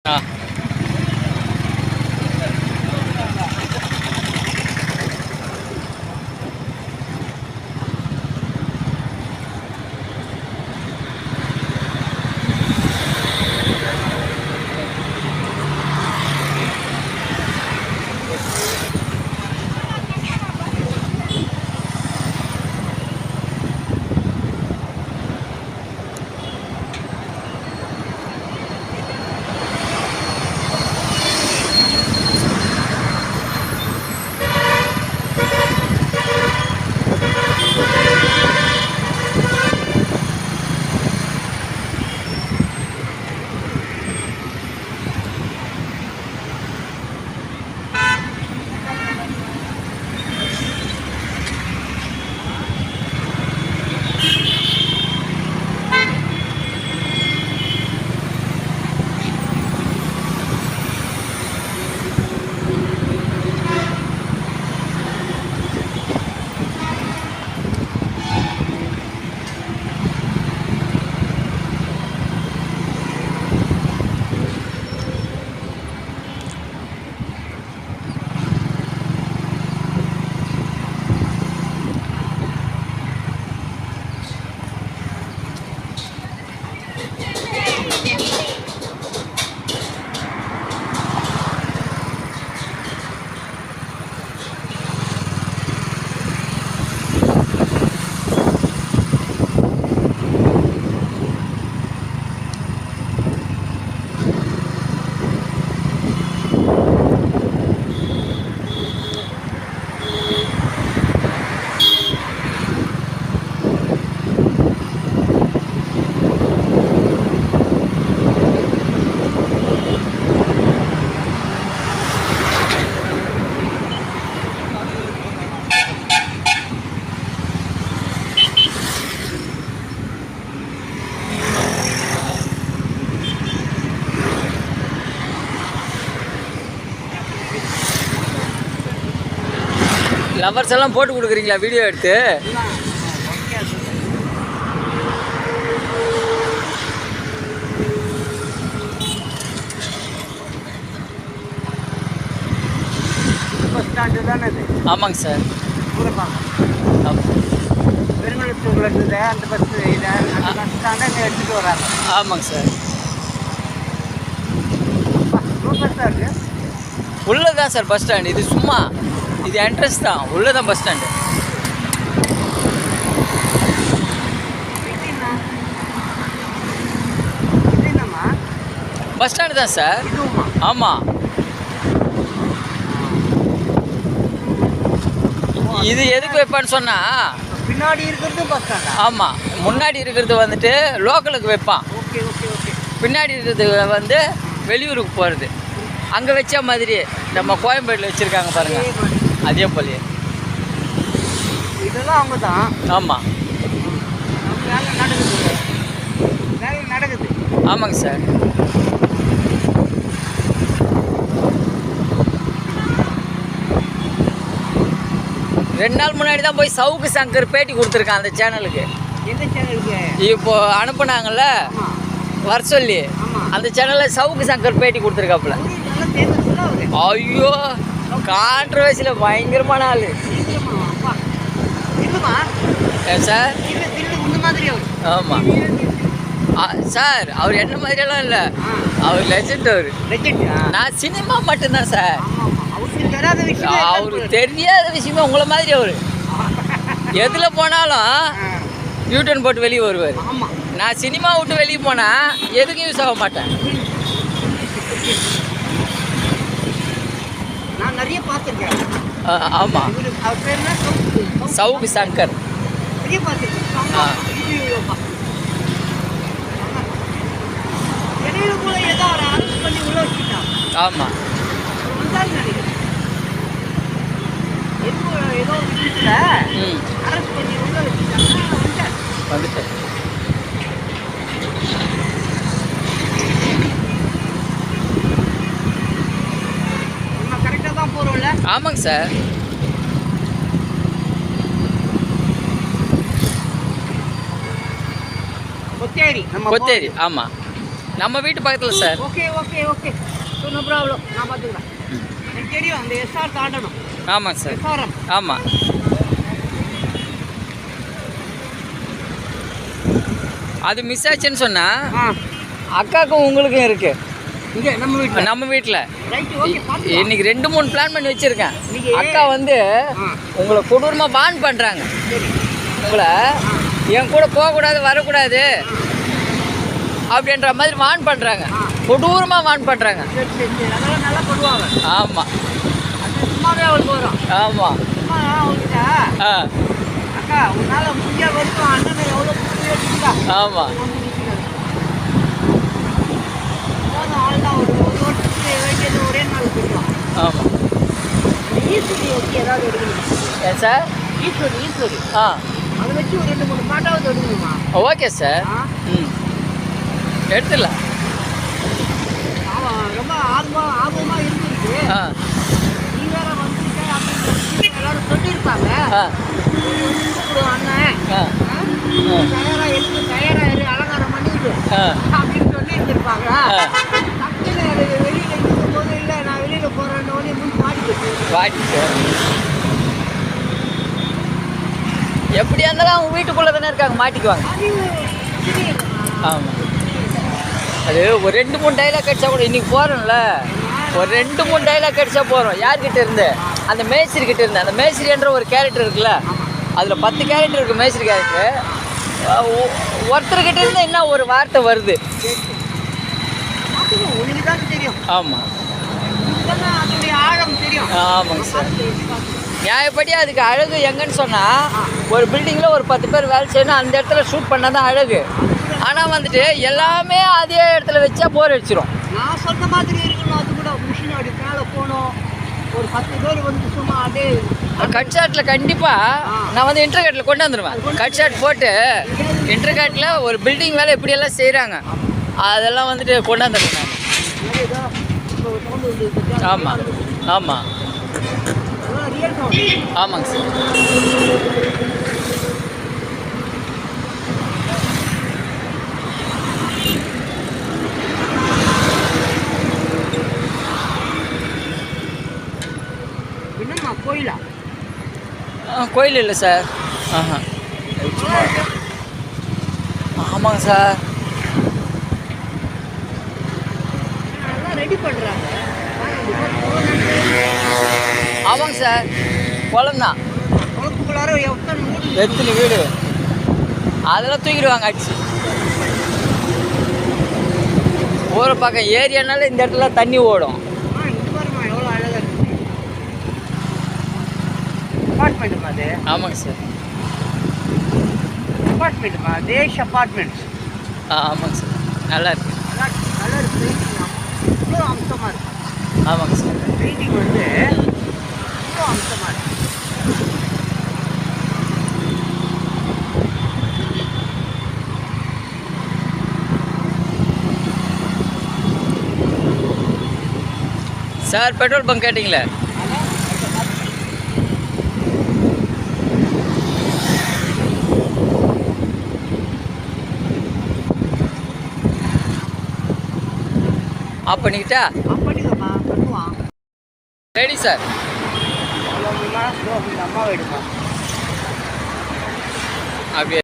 ஆ. Lovers எல்லாம் போட்டு கொடுக்குறீங்களா வீடியோ எடுத்து? ஆமாங்க சார். ஆமாங்க சார். உள்ளதான் சார் பஸ் ஸ்டாண்ட். இது சும்மா இது என்ட்ரன்ஸ் தான், உள்ளதான் பஸ் ஸ்டாண்டு. பஸ் ஸ்டாண்டு தான் சார். ஆமாம். இது எதுக்கு வைப்பான்னு சொன்னா பின்னாடி இருக்கிறது பஸ் ஸ்டாண்ட். ஆமாம், முன்னாடி இருக்கிறது வந்துட்டு லோக்கலுக்கு வைப்பான். பின்னாடி இருக்கிறது வந்து வெளியூருக்கு போகிறது. அங்கே வச்ச மாதிரி நம்ம கோயம்பேட்டில் வச்சுருக்காங்க பாருங்கள், அதே போலயே இதெல்லாம் அவங்க தான். ஆமாம். வேலை நடக்குது. ஆமாங்க சார். ரெண்டு நாள் முன்னாடி தான் போய் சவுக்கு சங்கர் பேட்டி கொடுத்துருக்கான் அந்த சேனலுக்கு. எந்த சேனலுக்கு? இப்போ அனுப்புனாங்கல்ல வர சொல்லி, அந்த சேனலில் சவுக்கு சங்கர் பேட்டி கொடுத்துருக்காப்புல. ஐயோ, கான்ட்ரவர்சியில் பயங்கரமான ஆள். ஏன் சார்? ஆமாம் சார். அவர் என்ன மாதிரியெல்லாம் இல்லை, அவர் லெஜெண்ட். அவர் நான் சினிமா மட்டும்தான் சார். அவருக்கு தெரியாத விஷயமே உங்களை மாதிரி. அவர் எதில் போனாலும் யூட்டன் போட்டு வெளியே வருவார். நான் சினிமா விட்டு வெளியே போனால் எதுக்கும் யூஸ் ஆக மாட்டேன். நான் நிறைய பார்த்துருக்கேன். ஆமாம், சவுக்கு சங்கர். ஆமாம். வந்துட்டு கரெக்டாக தான் போகிறோம்ல. ஆமாங்க சார். கொத்தேரி. கொத்தேரி. ஆமாம். நம்ம வீட்டு பக்கத்தில் sir. Okay okay okay, so no problem, நான் பார்த்துக்கிறேன். எனக்கு தெரியும் அந்த எஸ்ஆர் தாண்டணும். ஆமாம் சார். எஸ்ஆர்எம். ஆமாம். அது மிஸ் ஆச்சுன்னு சொன்னால் அக்காவுக்கும் உங்களுக்கும் இருக்கு. இங்கே நம்ம வீட்டில் ரைட், ஓகே. இன்னைக்கு 2-3 பிளான் பண்ணி வச்சுருக்கேன். இன்னைக்கு அக்கா வந்து உங்களை கொடூரமாக பான் பண்ணுறாங்க. உங்களை என் கூட போகக்கூடாது, வரக்கூடாது அப்படின்ற மாதிரி வான் பண்ணுறாங்க. கொடூரமாக வான் பண்ணுறாங்க. சரி சரி சரி, அதெல்லாம் நல்லா பண்ணுவாங்க. ஆமாம். அது சும்மாவே அவளுக்கு வரும். ஆமாம். சும்மா அவங்ககிட்ட ஆ அக்கா உன்னால் முடிஞ்ச வரைக்கும் அண்ணனை எவ்வளோ வச்சுக்கா. ஆமாம். ஆள் தான் ஒரு வருஷத்துக்கு வேண்டியது ஒரே நாள் கொடுக்கலாம். ஆமாம். ஈஸ்வரி வச்சு ஏதாவது எடுக்கணும். ஏன் சார்? ஈஸ்வரி ஆ அதை வச்சு ஒரு 2-3 பாட்டாவது எடுக்கணுமா? Okay sir. ம் எடுத்துடலாம். அவன் ரொம்ப ஆர்வமாக இருந்துருக்கு. ஆ நீ வேற வந்துருக்க அப்படின்னு எல்லாரும் சொல்லியிருப்பாங்க. ஆ கூப்பிடு அண்ணன், ஆ தயாராக இரு, அலங்காரம் பண்ணிவிடு ஆ அப்படின்னு சொல்லியிருந்திருப்பாங்க. டக்குன்னு அது வெளியில் இருக்கும்போது இல்லை நான் வெளியில் போகிறேன்னு உடனே முன் மாட்டிக்கிட்டு வாட்டி சார். எப்படியா இருந்தாலும் அவங்க வீட்டுக்குள்ளே தானே இருக்காங்க, மாட்டிக்குவாங்க. ஆமாம். அது ஒரு 2-3 டைலாக் அடிச்சா கூட, இன்னைக்கு போகிறோம்ல, ஒரு 2-3 டைலாக் அடிச்சா போகிறோம். யார்கிட்ட இருந்து? அந்த மேஸ்திரி கிட்ட இருந்து. அந்த மேஸ்திரி என்ற ஒரு கேரக்டர் இருக்குல்ல, அதில் 10 கேரக்டர் இருக்குது. மேஸ்திரி கேரக்டர் ஒருத்தர்கிட்ட இருந்து என்ன ஒரு வார்த்தை வருது. உனக்கு தான் தெரியும். ஆமாம். அதனுடைய ஆழம் தெரியும். ஆமாங்க சார். நியாயப்படி அதுக்கு அழகு எங்கன்னு சொன்னால், ஒரு பில்டிங்கில் ஒரு 10 பேர் வேலை செய்யணும், அந்த இடத்துல ஷூட் பண்ணால் தான் அழகு. ஆனால் வந்துட்டு எல்லாமே அதே இடத்துல வச்சா போர் அடிச்சிடும். நான் சொன்ன மாதிரி இருக்கணும். அது கூட மிஷின் அப்படி மேலே போகணும். ஒரு 10 பேர் வந்து சும்மா அதே கட் ஷாட்டில் கண்டிப்பாக நான் வந்து இன்டர்கேட்டில் கொண்டு வந்துடுவேன். கட் ஷாட் போட்டு இன்டர்கேட்டில் ஒரு பில்டிங் வேலை எப்படியெல்லாம் செய்கிறாங்க அதெல்லாம் வந்துட்டு கொண்டாந்துருவேன் நான். ஆமாம் ஆமாம் ஆமாங்க சார். என்னம்மா கோயிலா? கோயில் இல்லை சார். ஆஹா ஆமாங்க சார். ரெடி பண்ணுறாங்க. ஆமாங்க சார். குளம்தான். குளத்துக்குள்ளார எத்தனை வீடு அதெல்லாம் தூக்கிடுவாங்க அடிச்சு. ஊரை பக்கம் ஏரியானால இந்த இடத்துல தண்ணி ஓடும். இது பாருமா எவ்வளோ அழகாக இருக்குது. அப்பார்ட்மெண்ட்டுமா அது? ஆமாங்க சார். அப்பார்ட்மெண்ட்டுமா, தேஷ் அப்பார்ட்மெண்ட்ஸ். ஆமாங்க சார். நல்லா இருக்கு. நல்லா இருக்குது. இவ்வளோ அம்சமாக இருக்குது. ஆமாங்க சார். பெயிண்டிங் வந்து இவ்வளோ அம்சமாக இருக்குது. சார் பெட்ரோல் பங்க் கேட்டிங்களே, ஆஃப் பண்ணிக்கிட்டா? பண்ணிக்கம்மா, பண்ணுவான். Ready sir. அம்மாவை எடுப்போம் அப்படியே